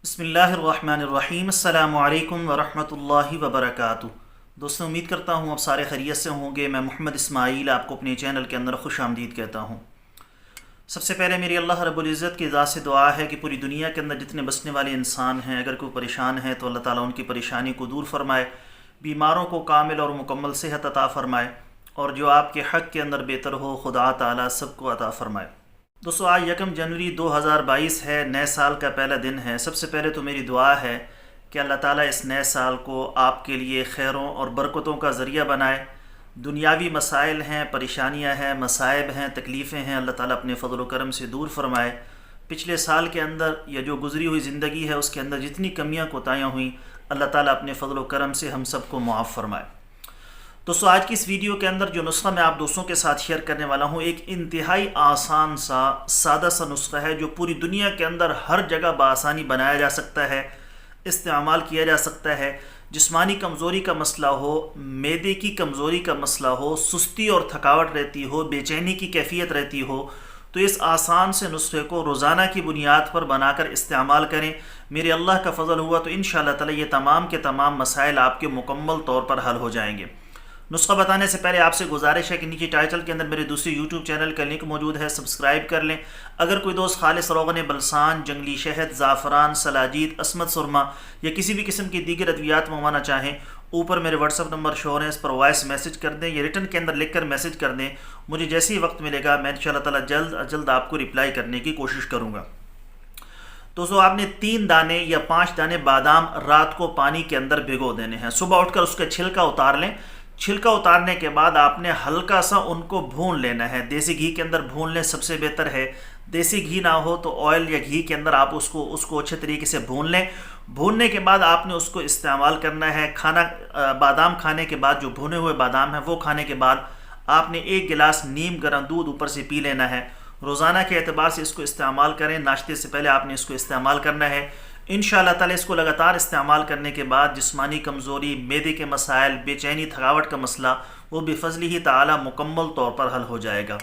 بسم اللہ الرحمن الرحیم۔ السلام علیکم ورحمۃ اللہ وبرکاتہ۔ دوستوں، امید کرتا ہوں آپ سارے خیریت سے ہوں گے۔ میں محمد اسماعیل آپ کو اپنے چینل کے اندر خوش آمدید کہتا ہوں۔ سب سے پہلے میری اللہ رب العزت کی ذات سے دعا ہے کہ پوری دنیا کے اندر جتنے بسنے والے انسان ہیں، اگر کوئی پریشان ہے تو اللہ تعالیٰ ان کی پریشانی کو دور فرمائے، بیماروں کو کامل اور مکمل صحت عطا فرمائے، اور جو آپ کے حق کے اندر بہتر ہو خدا تعالیٰ سب کو عطا فرمائے۔ دوستو، آج 1 جنوری 2022 ہے، نئے سال کا پہلا دن ہے۔ سب سے پہلے تو میری دعا ہے کہ اللہ تعالیٰ اس نئے سال کو آپ کے لیے خیروں اور برکتوں کا ذریعہ بنائے۔ دنیاوی مسائل ہیں، پریشانیاں ہیں، مصائب ہیں، تکلیفیں ہیں، اللہ تعالیٰ اپنے فضل و کرم سے دور فرمائے۔ پچھلے سال کے اندر یا جو گزری ہوئی زندگی ہے اس کے اندر جتنی کمیاں کوتاہیاں ہوئیں، اللہ تعالیٰ اپنے فضل و کرم سے ہم سب کو معاف فرمائے۔ دوستو، آج کی اس ویڈیو کے اندر جو نسخہ میں آپ دوستوں کے ساتھ شیئر کرنے والا ہوں، ایک انتہائی آسان سا سادہ سا نسخہ ہے جو پوری دنیا کے اندر ہر جگہ بآسانی بنایا جا سکتا ہے، استعمال کیا جا سکتا ہے۔ جسمانی کمزوری کا مسئلہ ہو، معدے کی کمزوری کا مسئلہ ہو، سستی اور تھکاوٹ رہتی ہو، بے چینی کی کیفیت رہتی ہو، تو اس آسان سے نسخے کو روزانہ کی بنیاد پر بنا کر استعمال کریں۔ میرے اللہ کا فضل ہوا تو انشاءاللہ تعالی یہ تمام کے تمام مسائل آپ کے مکمل طور پر حل ہو جائیں گے۔ نسخہ بتانے سے پہلے آپ سے گزارش ہے کہ نیچے ٹائٹل کے اندر میرے دوسرے یوٹیوب چینل کا لنک موجود ہے، سبسکرائب کر لیں۔ اگر کوئی دوست خالص روغن بلسان، جنگلی شہد، زعفران، سلاجید، عصمت سرما یا کسی بھی قسم کی دیگر ادویات منگوانا چاہیں، اوپر میرے واٹس ایپ نمبر شو ہے، اس پر وائس میسج کر دیں یا ریٹن کے اندر لکھ کر میسج کر دیں۔ مجھے جیسے ہی وقت ملے گا میں انشاءاللہ تعالی جلد از جلد آپ کو رپلائی کرنے کی کوشش کروں گا۔ دوستو، آپ نے 3 دانے یا 5 دانے بادام رات کو پانی کے اندر بھگو دینے ہیں۔ صبح اٹھ کر اس کا چھلکا اتار لیں۔ چھلکا اتارنے کے بعد آپ نے ہلکا سا ان کو بھون لینا ہے۔ دیسی گھی کے اندر بھون لیں، سب سے بہتر ہے۔ دیسی گھی نہ ہو تو آئل یا گھی کے اندر آپ اس کو اچھے طریقے سے بھون لیں۔ بھوننے کے بعد آپ نے اس کو استعمال کرنا ہے۔ بادام کھانے کے بعد، جو بھونے ہوئے بادام ہیں وہ کھانے کے بعد آپ نے 1 گلاس نیم گرم دودھ اوپر سے پی لینا ہے۔ روزانہ کے اعتبار سے اس کو استعمال کریں، ناشتے سے پہلے آپ نے اس کو استعمال کرنا ہے۔ انشاءاللہ تعالی اس کو لگاتار استعمال کرنے کے بعد جسمانی کمزوری، معدے کے مسائل، بے چینی، تھکاوٹ کا مسئلہ وہ بفضلہ تعالی مکمل طور پر حل ہو جائے گا۔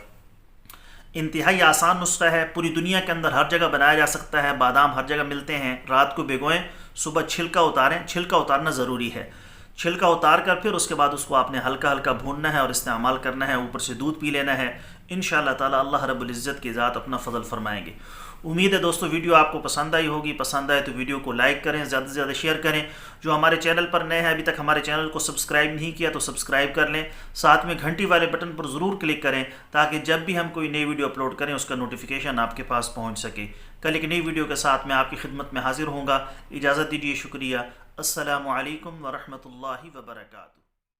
انتہائی آسان نسخہ ہے، پوری دنیا کے اندر ہر جگہ بنایا جا سکتا ہے۔ بادام ہر جگہ ملتے ہیں۔ رات کو بھگوئیں، صبح چھلکا اتاریں۔ چھلکا اتارنا ضروری ہے۔ چھلکا اتار کر پھر اس کے بعد اس کو آپ نے ہلکا ہلکا بھوننا ہے اور استعمال کرنا ہے۔ اوپر سے دودھ پی لینا ہے۔ انشاءاللہ تعالی اللہ رب العزت کی ذات اپنا فضل فرمائیں گے۔ امید ہے دوستو ویڈیو آپ کو پسند آئی ہوگی۔ پسند آئے تو ویڈیو کو لائک کریں، زیادہ سے زیادہ شیئر کریں۔ جو ہمارے چینل پر نئے ہیں، ابھی تک ہمارے چینل کو سبسکرائب نہیں کیا تو سبسکرائب کر لیں۔ ساتھ میں گھنٹی والے بٹن پر ضرور کلک کریں تاکہ جب بھی ہم کوئی نئی ویڈیو اپلوڈ کریں اس کا نوٹیفیکیشن آپ کے پاس پہنچ سکے۔ کل ایک نئی ویڈیو کے ساتھ میں آپ کی خدمت میں حاضر ہوں گا۔ اجازت دیجیے، شکریہ۔ السلام علیکم ورحمۃ اللہ وبرکاتہ۔